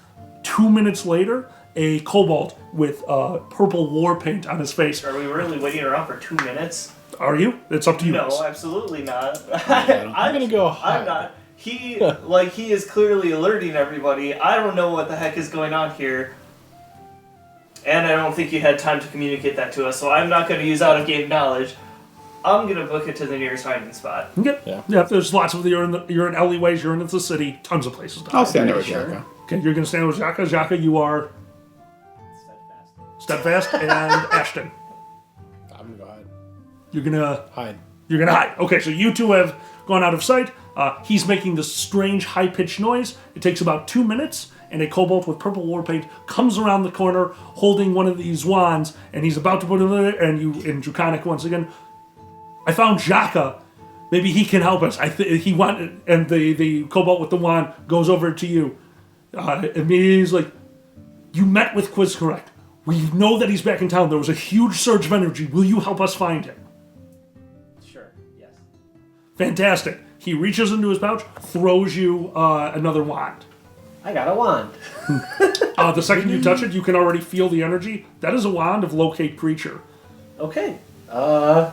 2 minutes later, a kobold with purple war paint on his face. Are we really waiting around for 2 minutes? Are you? It's up to you. No, guys. absolutely not. I'm gonna go hide. I'm not. He is clearly alerting everybody. I don't know what the heck is going on here. And I don't think you had time to communicate that to us, so I'm not going to use out-of-game knowledge. I'm going to book it to the nearest hiding spot. Okay. Yeah. There's lots of you're in alleyways, you're in the city, tons of places to I'll hide. stand there with Sure. Jaka. Okay, you're gonna stand with Jaka. Jaka, you are Steadfast and Ashton. I'm gonna go hide. You're gonna Hide. hide. Okay, so you two have gone out of sight. He's making this strange high-pitched noise. It takes about 2 minutes, and a kobold with purple war paint comes around the corner holding one of these wands, and he's about to put it in there, and you, in Draconic once again, I found Jaka. Maybe he can help us. He wanted, and the kobold with the wand goes over to you. And he's like, you met with Quiz Correct. We know that he's back in town. There was a huge surge of energy. Will you help us find him? Sure. Yes. Fantastic. He reaches into his pouch, throws you another wand. I got a wand. The second you touch it, you can already feel the energy. That is a wand of locate creature. Okay. I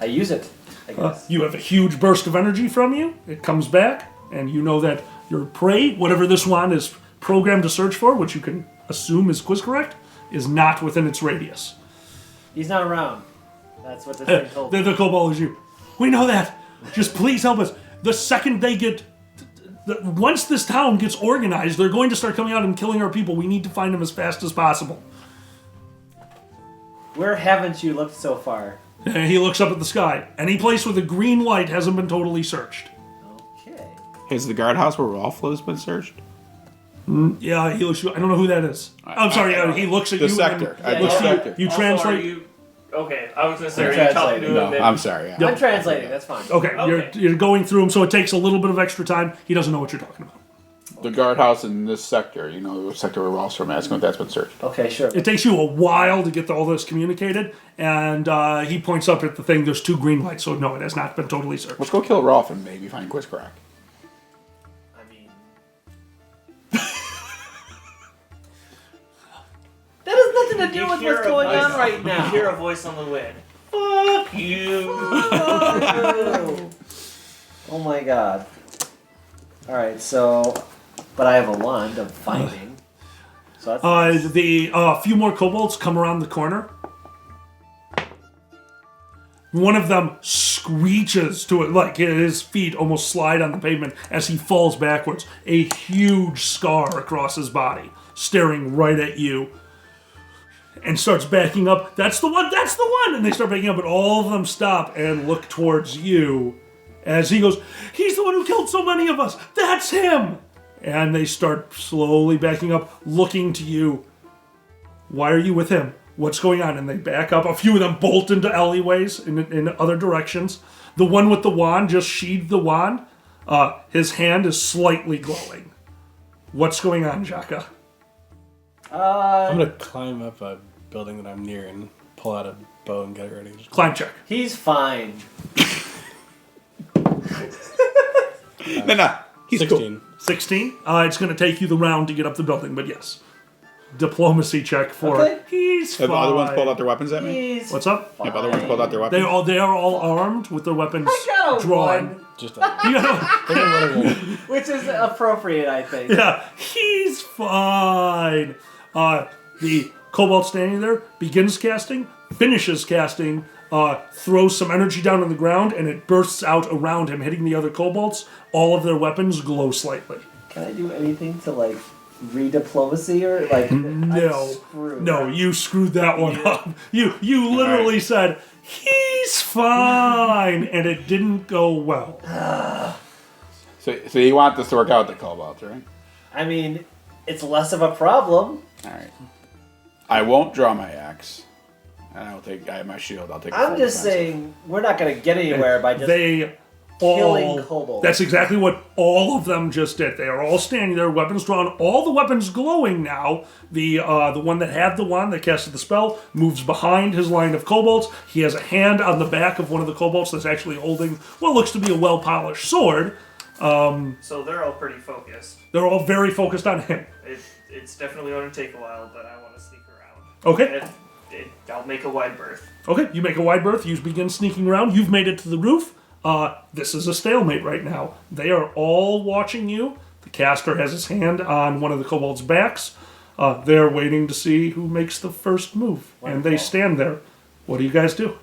use it. I guess. You have a huge burst of energy from you. It comes back, and you know that your prey, whatever this wand is programmed to search for, which you can assume is Quiz Correct, is not within its radius. He's not around. That's what this thing told me. The kobold is you. We know that. Just please help us. The second they get... Once this town gets organized, they're going to start coming out and killing our people. We need to find them as fast as possible. Where haven't you looked so far? And he looks up at the sky. Any place with a green light hasn't been totally searched. Okay. Is the guardhouse where Rolflo's been searched? Yeah, he looks. I don't know who that is. I'm sorry. He looks at The you. sector. and Yeah, looks yeah. at sector. you. You Also, translate. are you... Okay, I was going to say, I'm are you talking translating. to him? No, then- I'm sorry. Yeah. I'm translating. That's fine. Okay, Okay. You're going through them, so it takes a little bit of extra time. He doesn't know what you're talking about. The guardhouse in this sector, the sector where Rolf's from, asking if that's been searched. Okay, sure. It takes you a while to get all this communicated, and he points up at the thing. There's 2 green lights, so no, it has not been totally searched. Let's go kill Rolf and maybe find Quiz Correct. I mean, that has nothing to do You with hear what's a going voice- on right now. You hear a voice on the wind. Fuck you. Oh my god. Alright, so. But I have a wand of finding. So that's. The few more kobolds come around the corner. One of them screeches to it, like his feet almost slide on the pavement as he falls backwards. A huge scar across his body, staring right at you. And starts backing up. That's the one! That's the one! And they start backing up, but all of them stop and look towards you as he goes, he's the one who killed so many of us! That's him! And they start slowly backing up, looking to you. Why are you with him? What's going on? And they back up. A few of them bolt into alleyways in other directions. The one with the wand just sheathed the wand. His hand is slightly glowing. What's going on, Jaka? I'm gonna climb up a building that I'm near and pull out a bow and get it ready. Climb check. He's fine. No. He's 16. 16. It's going to take you the round to get up the building, but yes. diplomacy check for Okay. he's fine. Have the other ones pulled out their weapons at me? He's What's up? Have other ones pulled out their weapons? They are all armed with their weapons I got a drawn. one, Just You know, which is appropriate, I think. yeah, he's fine. The kobold standing there begins casting, finishes casting, throws some energy down on the ground, and it bursts out around him, hitting the other kobolds. All of their weapons glow slightly. Can I do anything to like re-diplomacy or like? No, you screwed that one up. You literally said he's fine, and it didn't go well. So you want this to work out with the kobolds, right? I mean, it's less of a problem. All right. I won't draw my axe, and I have my shield. I'll take. I'm just saying we're not going to get anywhere by just They killing all. kobolds. That's exactly what all of them just did. They are all standing there, weapons drawn, all the weapons glowing now. The one that had the wand that casted the spell moves behind his line of kobolds. He has a hand on the back of one of the kobolds that's actually holding what looks to be a well-polished sword. So they're all pretty focused. They're all very focused on him. It's definitely going to take a while, but I want to sneak around. Okay. I'll make a wide berth. Okay, you make a wide berth. You begin sneaking around. You've made it to the roof. This is a stalemate right now. They are all watching you. The caster has his hand on one of the kobolds' backs. They're waiting to see who makes the first move. And they stand there. What do you guys do?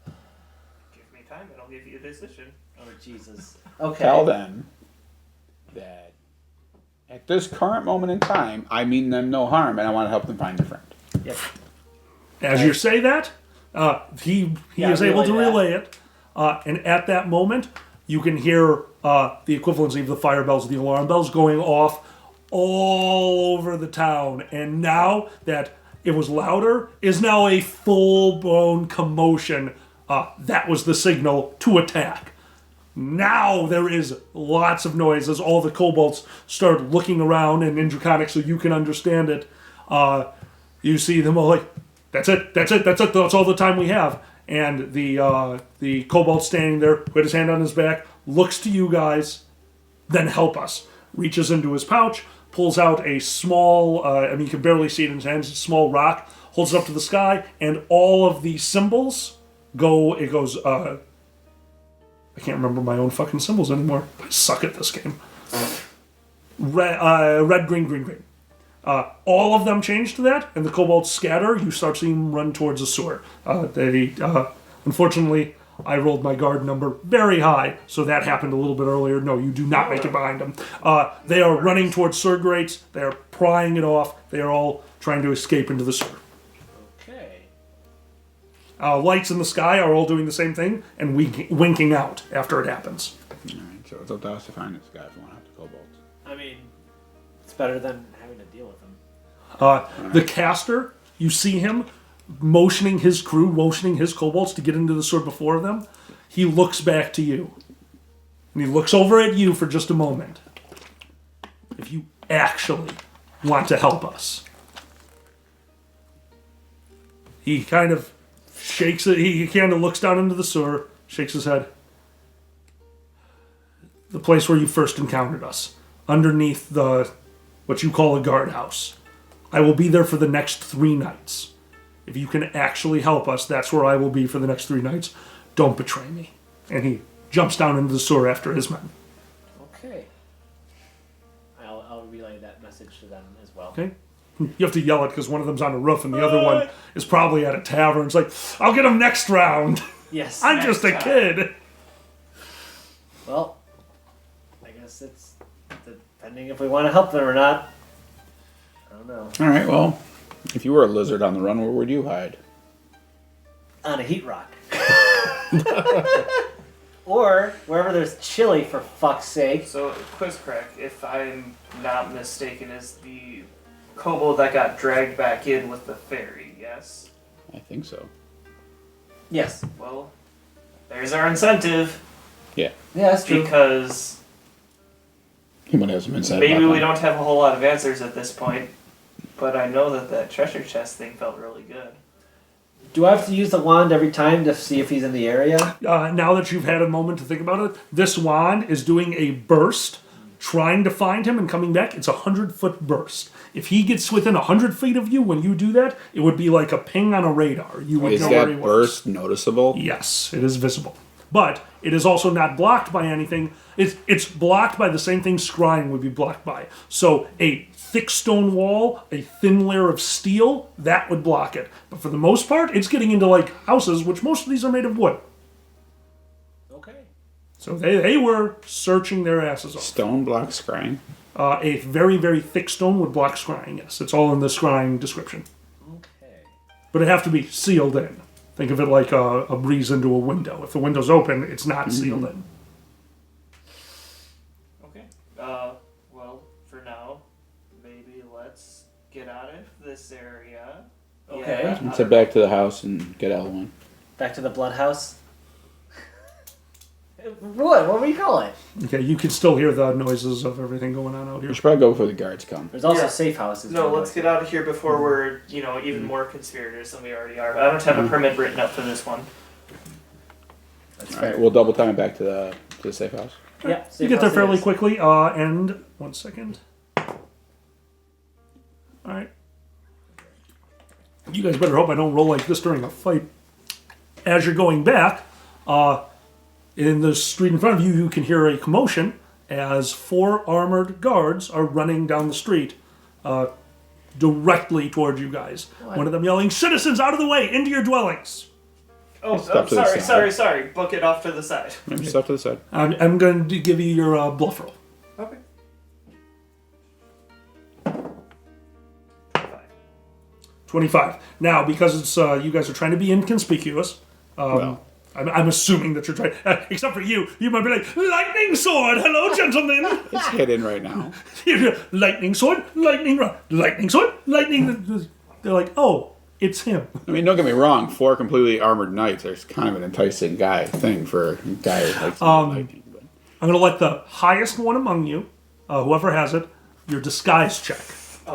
Give me time and I'll give you a decision. Oh Jesus. Okay. Tell them that at this current moment in time, I mean them no harm, and I want to help them find their friend. Yep. As you say that, he Yeah, is able to relay relay it. And at that moment, you can hear the equivalency of the fire bells, the alarm bells going off all over the town. And now that it was louder, is now a full-blown commotion. That was the signal to attack. Now there is lots of noise as all the kobolds start looking around, and in Draconic, so you can understand it. You see them all like, that's it, that's all the time we have. And the kobold standing there, with his hand on his back, looks to you guys, then help us. Reaches into his pouch, pulls out a small, you can barely see it in his hands, a small rock, holds it up to the sky, and all of the symbols goes, I can't remember my own fucking symbols anymore. I suck at this game. Red, green, green, green. All of them change to that, and the kobolds scatter. You start seeing them run towards the sewer. Unfortunately, I rolled my guard number very high, so that happened a little bit earlier. No, you do not make it behind them. They are running towards sewer grates. They are prying it off. They are all trying to escape into the sewer. Okay. Lights in the sky are all doing the same thing and winking out after it happens. All right, so it's up to us to find this guy if we want to have the kobolds. I mean, it's better than having to deal with them. The caster, you see him motioning his crew, motioning his kobolds to get into the sword before them. He looks back to you. And he looks over at you for just a moment. If you actually want to help us. He kind of shakes it. He kind of looks down into the sewer, shakes his head. The place where you first encountered us. Underneath what you call a guardhouse. I will be there for the next 3 nights. If you can actually help us, that's where I will be for the next 3 nights. Don't betray me. And he jumps down into the sewer after his men. Okay. I'll relay that message to them as well. Okay? You have to yell it because one of them's on a roof and the other one is probably at a tavern. It's like, I'll get him next round. Yes. I'm just a kid. Well, I guess it's depending if we want to help them or not. I don't know. All right, well, if you were a lizard on the run, where would you hide? On a heat rock. Or wherever there's chili, for fuck's sake. So, quiz crack, if I'm not mistaken, is the kobold that got dragged back in with the fairy, yes? I think so. Yes. Well, there's our incentive, Yeah. Yeah, that's true. because He might have some insight. maybe about we them. don't have a whole lot of answers at this point, but I know that treasure chest thing felt really good. Do I have to use the wand every time to see if he's in the area? Now that you've had a moment to think about it, this wand is doing a burst, trying to find him and coming back, it's a 100-foot burst. If he gets within 100 feet of you when you do that, it would be like a ping on a radar. You would Is know where he that was. burst noticeable? Yes, it is visible. But it is also not blocked by anything. It's blocked by the same thing scrying would be blocked by. So a thick stone wall, a thin layer of steel, that would block it. But for the most part, it's getting into like houses, which most of these are made of wood. Okay. So they were searching their asses off. Stone blocks scrying. A very, very thick stone would block scrying, yes. It's all in the scrying description. Okay. But it have to be sealed in. Think of it like a breeze into a window. If the window's open, it's not sealed in. Okay. Well, for now, maybe let's get out of this area. Okay. Yeah, Let's head back to the house and get L1. Back to the blood house. What were you calling? Okay, you can still hear the noises of everything going on out here. We should probably go before the guards come. There's also Yeah. safe houses. No, let's get out of here before we're, even more conspirators than we already are. I don't have a permit written up for this one. That's All fair. right, we'll double time it back to the safe house. Yeah, You safe get there house it fairly is. quickly, and 1 second. Alright. You guys better hope I don't roll like this during a fight. As you're going back, in the street in front of you, you can hear a commotion as 4 armored guards are running down the street directly toward you guys. One of them yelling, "Citizens, out of the way! Into your dwellings!" Oh, Step to the side. sorry. Book it off to the side. Maybe step to the side. I'm going to give you your bluff roll. Okay. 25. Now, because it's you guys are trying to be inconspicuous, Well. I'm assuming that you're trying. Except for you might be like, "Lightning sword, hello, gentlemen." It's hidden right now. Lightning sword, lightning rod, lightning sword, lightning. They're like, "Oh, it's him." I mean, don't get me wrong. 4 completely armored knights are kind of an enticing thing for a guy who likes lightning. But I'm gonna let the highest one among you, whoever has it, your disguise check.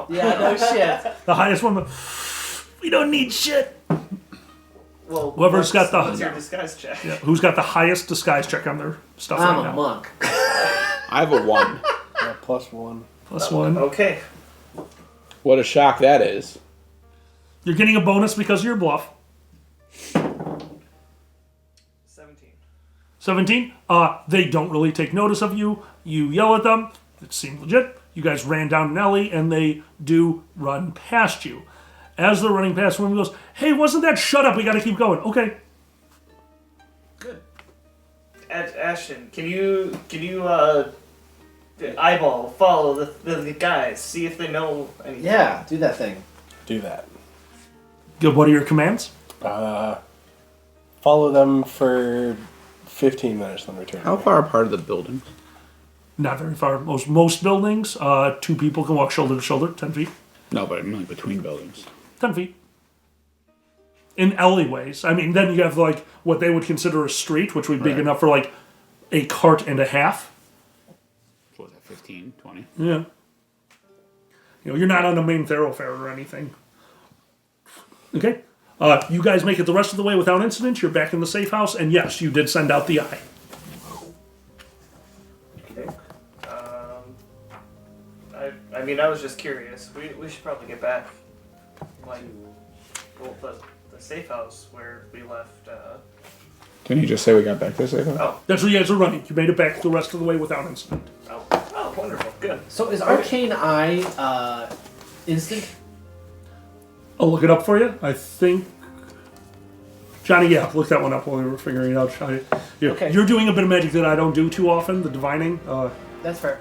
Yeah, no shit. The highest one. We don't need shit. Well, Whoever's got the- what's your disguise check? Who's got the highest disguise check on their stuff I'm right a now? monk. I have a 1. Yeah, +1. Plus one. Okay. What a shock that is. You're getting a bonus because of your bluff. 17. 17. They don't really take notice of you. You yell at them. It seemed legit. You guys ran down an alley, and they do run past you. As they're running past, one goes, "Hey, wasn't that? Shut up. We got to keep going." Okay. Good. Ashton, can you follow the guys, see if they know anything? Yeah, do that thing. Do that. Good. What are your commands? Follow them for 15 minutes, then return. How far apart are the buildings? Not very far. Most buildings, 2 people can walk shoulder to shoulder, 10 feet. No, but I mean like between buildings. 10 feet. In alleyways. I mean, then you have like what they would consider a street, which would be big Right. enough for like a cart and a half. What was that, 15, 20? Yeah. You're not on a main thoroughfare or anything. Okay. You guys make it the rest of the way without incident. You're back in the safe house, and yes, you did send out the eye. Okay. I was just curious. We should probably get back. The safe house where we left. Didn't you just say we got back to the safe house? Oh, That's where you guys are running. You made it back the rest of the way without incident. oh, wonderful, good. So is Arcane Eye instant? I'll look it up for you. I think. Johnny, yeah, look that one up while we were figuring it out. Okay. You're doing a bit of magic that I don't do too often, the divining. That's fair.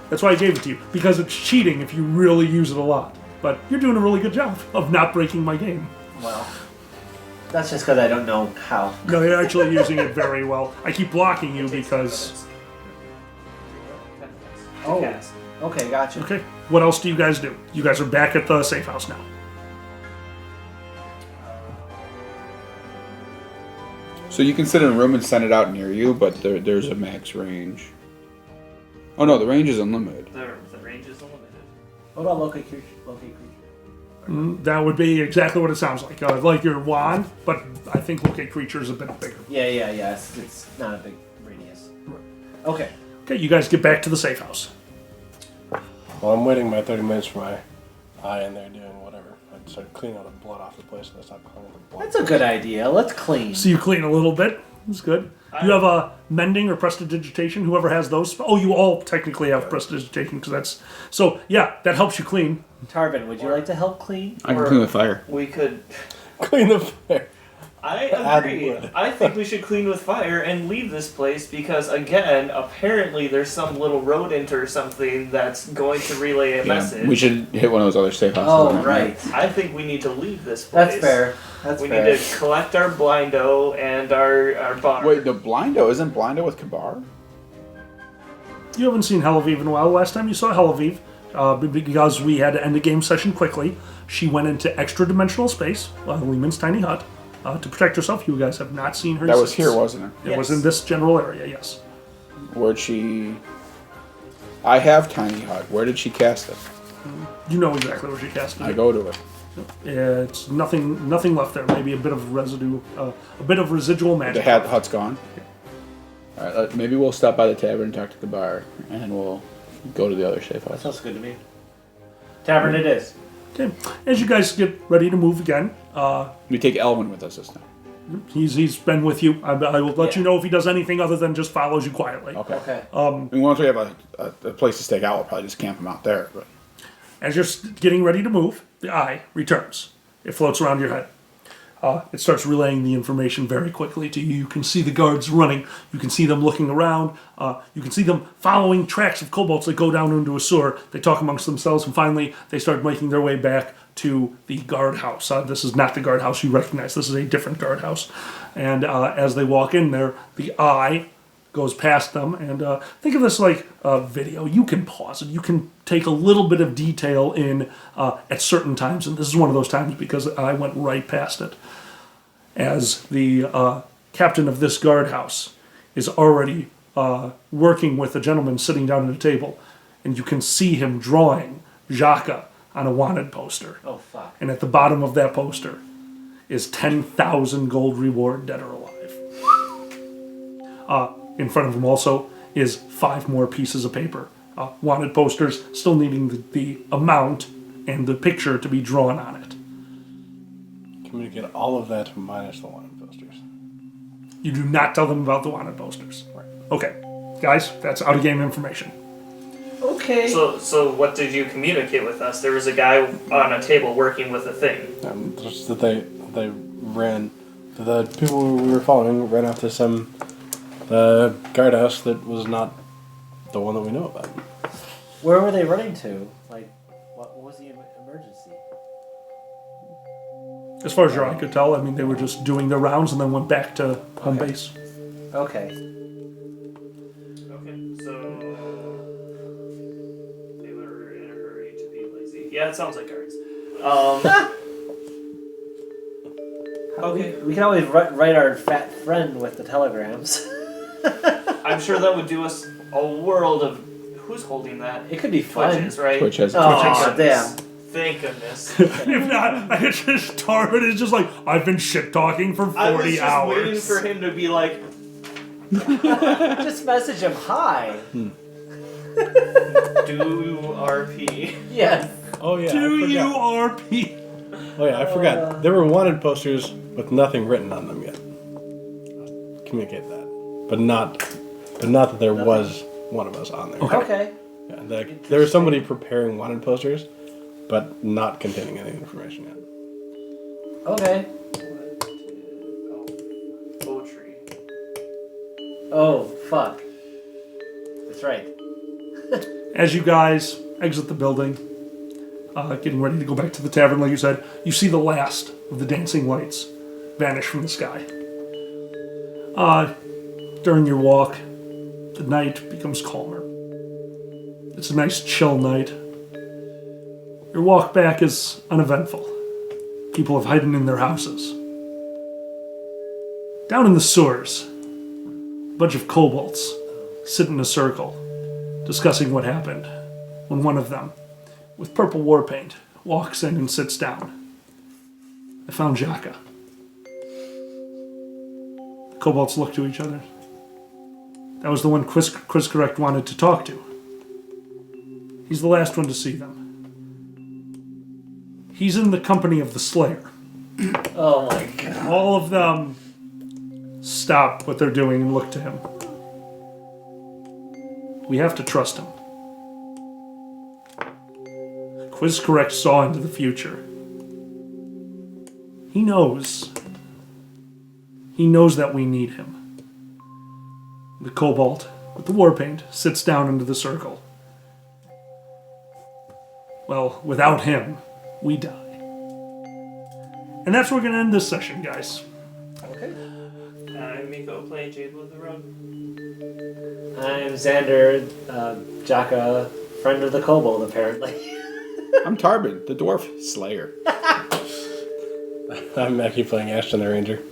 That's why I gave it to you. Because it's cheating if you really use it a lot. But you're doing a really good job of not breaking my game. Well, that's just because I don't know how. No, you're actually using it very well. I keep blocking you because... 10 minutes. Oh. To cast. Okay, gotcha. Okay, what else do you guys do? You guys are back at the safe house now. So you can sit in a room and send it out near you, but there's a max range. Oh no, the range is unlimited. The range is unlimited. What about locate creature? That would be exactly what it sounds like your wand, but I think locate creature is a bit bigger. Yeah. It's not a big radius. Okay. Okay, you guys get back to the safe house. Well, I'm waiting my 30 minutes for my eye in there doing whatever. I start cleaning all the blood off the place and I stop cleaning the blood. That's a good idea. Let's clean. So you clean a little bit. That's good. You have a mending or prestidigitation. Whoever has those. Oh, you all technically have prestidigitation because that's. So yeah, that helps you clean. Tarvin, would you like to help clean? I can clean with fire. We could. Clean the fire. I Add agree. wood. I think we should clean with fire and leave this place because, again, apparently there's some little rodent or something that's going to relay a message. We should hit one of those other safe houses. Oh, on it, right. I think we need to leave this place. That's fair. That's we fair. need to collect our blindo and our bar. Wait, the Blindo isn't Blindo with Kabar? You haven't seen Helaviv in a while. Last time you saw Helaviv, because we had to end the game session quickly, she went into extra-dimensional space, Lehman's tiny hut, to protect herself. You guys have not seen her That was since. here, wasn't it? It was Yes. in this general area, yes. Where'd she... I have Tiny Hut. Where did she cast it? You know exactly where she cast it. I go to it. It's nothing left there. Maybe a bit of residue, a bit of residual magic. The hut's gone? Alright, maybe we'll stop by the tavern and talk to Kabar, and we'll go to the other safe That house. sounds good to me. Tavern it is. Okay. As you guys get ready to move again, We take Elwin with us this time. he's been with you. I will let you Yeah. know if he does anything other than just follows you quietly. Okay. Okay. I mean, once we have a place to stake out, we'll probably just camp him out there. But As you're getting ready to move, the eye returns. It floats around your head. It starts relaying the information very quickly to you. You can see the guards running. You can see them looking around. You can see them following tracks of kobolds that go down into a sewer. They talk amongst themselves, and finally they start making their way back to the guardhouse. This is not the guardhouse you recognize. This is a different guardhouse. And as they walk in there, the eye goes past them, and think of this like a video. You can pause it. You can take a little bit of detail in at certain times, and this is one of those times because I went right past it. As the captain of this guardhouse is already working with a gentleman sitting down at a table, and you can see him drawing Jaka on a wanted poster. Oh, fuck. And at the bottom of that poster is 10,000 gold reward, dead or alive. In front of him also is 5 more pieces of paper. Wanted posters, still needing the amount and the picture to be drawn on it. Communicate all of that minus the wanted posters. You do not tell them about the wanted posters. Okay, guys, that's out of game information. Okay. So what did you communicate with us? There was a guy on a table working with a thing. Just that they ran. The people we were following ran off to some guardhouse that was not the one that we know about. Where were they running to? Like, what was the emergency? As far as your eye could tell, I mean, they were just doing their rounds and then went back to home base. Okay. Okay, so they were in a hurry to be lazy. Yeah, it sounds like guards. Okay. We can always write our fat friend with the telegrams. I'm sure that would do us a world of. Who's holding that? It could be fun. Twitches, right? Twitch has Oh, damn. Thank goodness. If not, I just Tarvin is just like, I've been shit talking for 40 I was just hours. waiting for him to be like, Just message him hi. do RP. Yes. Oh yeah. Do I you forgot. RP? Oh yeah, I forgot. There were wanted posters with nothing written on them yet. Communicate that, but not that there was one of us on there. Okay. Yeah, there was somebody preparing wanted posters, but not containing any information yet. Okay. Poetry. Oh, fuck. That's right. As you guys exit the building, getting ready to go back to the tavern, like you said, you see the last of the dancing lights vanish from the sky. During your walk, the night becomes calmer. It's a nice chill night. Your walk back is uneventful. People have hidden in their houses. Down in the sewers, a bunch of kobolds sit in a circle, discussing what happened, when one of them, with purple war paint, walks in and sits down. I found Jaka. The kobolds look to each other. That was the one Chris Correct wanted to talk to. He's the last one to see them. He's in the company of the Slayer. Oh my god. All of them stop what they're doing and look to him. We have to trust him. Quiz Correct saw into the future. He knows. He knows that we need him. The Cobalt, with the war paint, sits down into the circle. Well, without him, we die. And that's where we're going to end this session, guys. Okay. I'm Miko, playing Jade with the Rogue. I'm Xander, Jaka, friend of the Kobold, apparently. I'm Tarbin, the dwarf slayer. I'm Mackie playing Ashton the Ranger.